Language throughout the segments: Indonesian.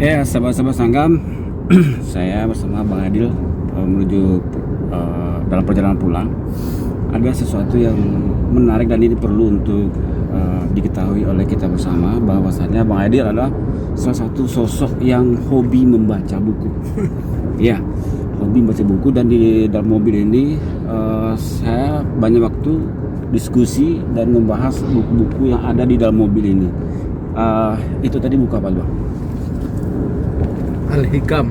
Ya, sahabat-sahabat Sanggam, saya bersama Bang Adil menuju dalam perjalanan pulang. Ada sesuatu yang menarik dan ini perlu untuk diketahui oleh kita bersama, bahwasannya Bang Adil adalah salah satu sosok yang hobi membaca buku. Ya, hobi membaca buku, dan di dalam mobil ini saya banyak waktu diskusi dan membahas buku-buku yang ada di dalam mobil ini. Itu tadi buku apa, Bang? Al-Hikam.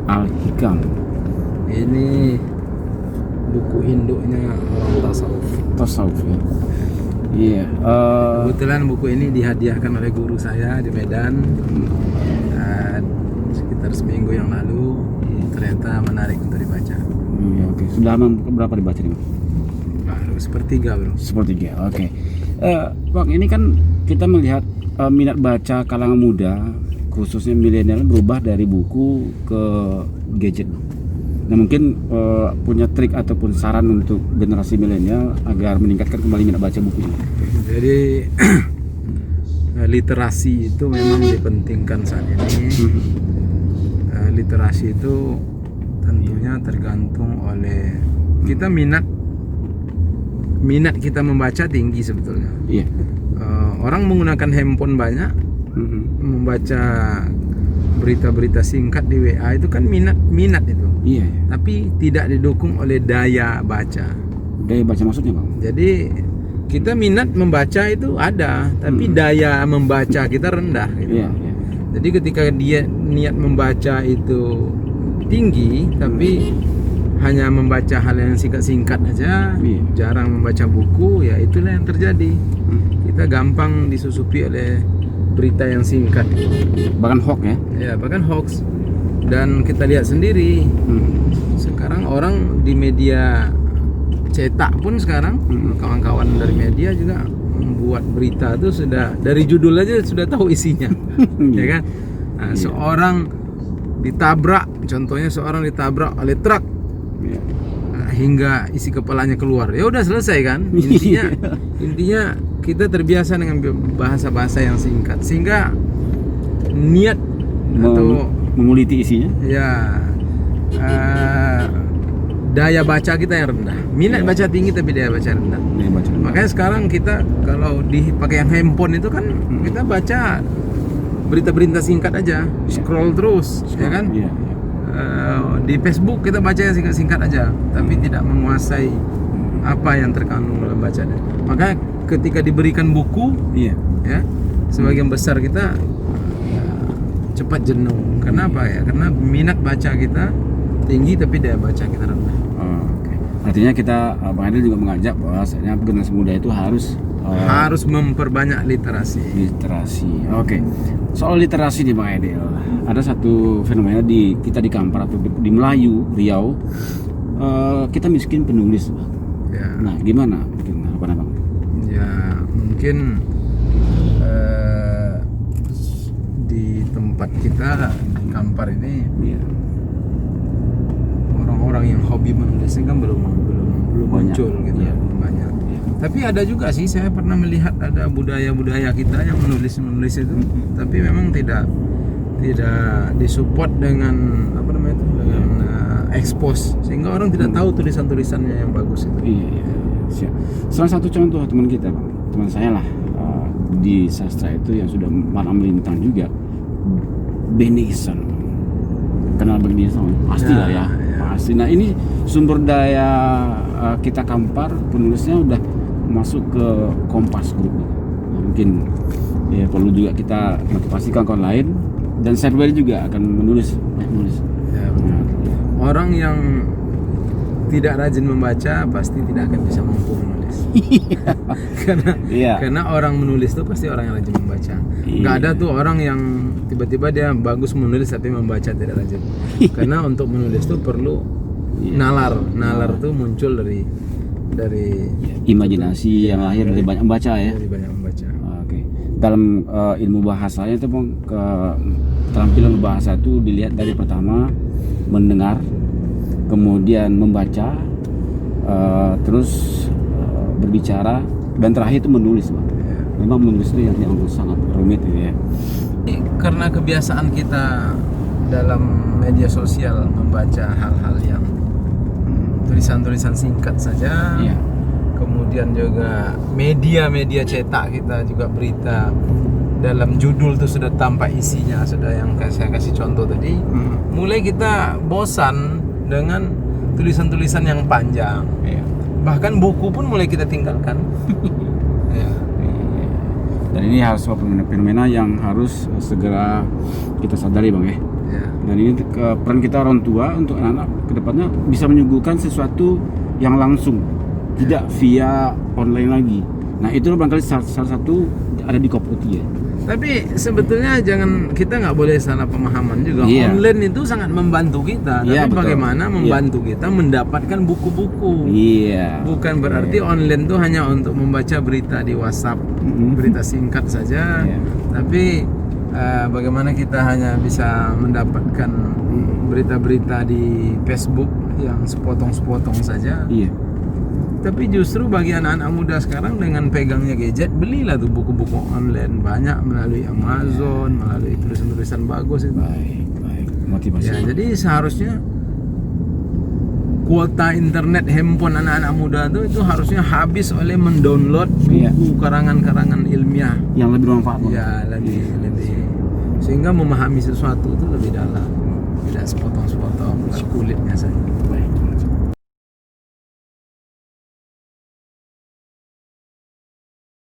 Al-Hikam. Ini buku induknya orang tasawuf. Tasawuf ya. Iya. Kebetulan buku ini dihadiahkan oleh guru saya di Medan sekitar seminggu yang lalu. Ternyata menarik untuk dibaca. Iya, oke. Sudah berapa dibaca nih, Bang? Baru sepertiga, bro. Sepertiga. Oke. Bang, ini kan kita melihat minat baca kalangan muda, khususnya milenial, berubah dari buku ke gadget. Nah, mungkin punya trik ataupun saran untuk generasi milenial agar meningkatkan kembali minat baca bukunya. Jadi literasi itu memang dipentingkan saat ini. Literasi itu tentunya tergantung oleh kita, minat kita membaca tinggi sebetulnya. Iya. Orang menggunakan handphone banyak, membaca berita-berita singkat di WA itu kan minat itu. Iya. Tapi tidak didukung oleh daya baca. Daya baca maksudnya, Bang? Jadi kita minat membaca itu ada, tapi daya membaca kita rendah gitu. Iya, iya. Jadi ketika dia niat membaca itu tinggi, tapi hanya membaca hal yang singkat-singkat aja, jarang membaca buku, ya itulah yang terjadi. Kita gampang disusupi oleh berita yang singkat, Bahkan hoax ya? ya bahkan hoax. Dan kita lihat sendiri, sekarang orang di media cetak pun sekarang, kawan-kawan dari media juga membuat berita itu sudah dari judul aja sudah tahu isinya. Ya kan? Nah, seorang ditabrak, contohnya seorang ditabrak oleh truk, hingga isi kepalanya keluar, ya udah selesai kan. Intinya kita terbiasa dengan bahasa-bahasa yang singkat, sehingga niat atau menguliti isinya, ya daya baca kita yang rendah. Minat baca tinggi tapi daya baca rendah. Makanya sekarang kita kalau dipakai yang handphone itu kan kita baca berita-berita singkat aja, scroll terus, ya kan? Iya. Di Facebook kita baca yang singkat-singkat aja, tapi tidak menguasai apa yang terkandung dalam bacaan. Maka ketika diberikan buku, ya sebagian besar kita cepat jenuh. Kenapa ya? Karena minat baca kita tinggi tapi daya baca kita rendah. Artinya kita, Bang Adil juga mengajak bahwasanya generasi muda itu harus memperbanyak literasi. Oke. Soal literasi nih, Bang Adil, ada satu fenomena kita di Kampar atau di Melayu, Riau, kita miskin penulis, Bang. Ya. Nah, gimana mungkin harapan Bang? Ya, mungkin di tempat kita di Kampar ini, orang-orang yang hobi menulis kan belum muncul gitu, belum banyak. Tapi ada juga sih, saya pernah melihat ada budaya kita yang menulis itu, tapi memang tidak disupport dengan dengan expose, sehingga orang tidak tahu tulisan-tulisannya yang bagus itu. Iya. Salah satu contoh teman kita, Bang, teman saya lah, di sastra itu yang sudah malam melintang juga, Benny Ihsan. Kenal Benny Ihsan? Pasti lah ya. Pasti. Nah, ini sumber daya kita Kampar, penulisnya udah masuk ke Kompas Group. Nah, mungkin ya perlu juga kita motivasi kawan-kawan lain, dan Server juga akan menulis. Ya, orang yang tidak rajin membaca pasti tidak akan bisa mampu menulis. Karena orang menulis itu pasti orang yang rajin membaca. Nggak ada tuh orang yang tiba-tiba dia bagus menulis tapi membaca tidak rajin. Karena untuk menulis itu perlu nalar tuh muncul dari imajinasi yang lahir dari banyak membaca ya. Dari banyak membaca. Oke. Dalam ilmu bahasanya itu, Bang, keterampilan bahasa itu dilihat dari pertama mendengar, kemudian membaca, terus berbicara, dan terakhir itu menulis, Bang. Memang menulis itu yang sangat rumit gitu ya. Karena kebiasaan kita dalam media sosial membaca hal-hal yang tulisan-tulisan singkat saja. Iya. Kemudian juga media-media cetak kita juga berita dalam judul tuh sudah tampak isinya, sudah yang saya kasih contoh tadi. Mulai kita bosan dengan tulisan-tulisan yang panjang. Iya. Bahkan buku pun mulai kita tinggalkan. Ya. Dan ini harus sebuah fenomena yang harus segera kita sadari, Bang ya. Ya. Dan ini peran kita orang tua untuk anak-anak kedepannya bisa menyuguhkan sesuatu yang langsung, tidak via online lagi. Nah itu barangkali salah satu ada di Kopoti ya. Tapi sebetulnya kita nggak boleh salah pemahaman juga. Iya. Online itu sangat membantu kita. Iya, Tapi betul. bagaimana membantu kita mendapatkan buku-buku. Iya. Bukan berarti online itu hanya untuk membaca berita di WhatsApp, berita singkat saja. Iya. Tapi bagaimana kita hanya bisa mendapatkan berita-berita di Facebook yang sepotong-sepotong saja. Iya. Tapi justru bagi anak-anak muda sekarang dengan pegangnya gadget, belilah tuh buku-buku online banyak melalui Amazon, melalui tulisan-tulisan bagus itu. Baik. Motivasi. Ya, jadi seharusnya kuota internet handphone anak-anak muda itu harusnya habis oleh mendownload Iya. buku karangan-karangan ilmiah. Yang lebih bermanfaat, Bang. Ya, lebih sehingga memahami sesuatu itu lebih dalam, tidak sepotong-sepotong kulitnya saja. Baik.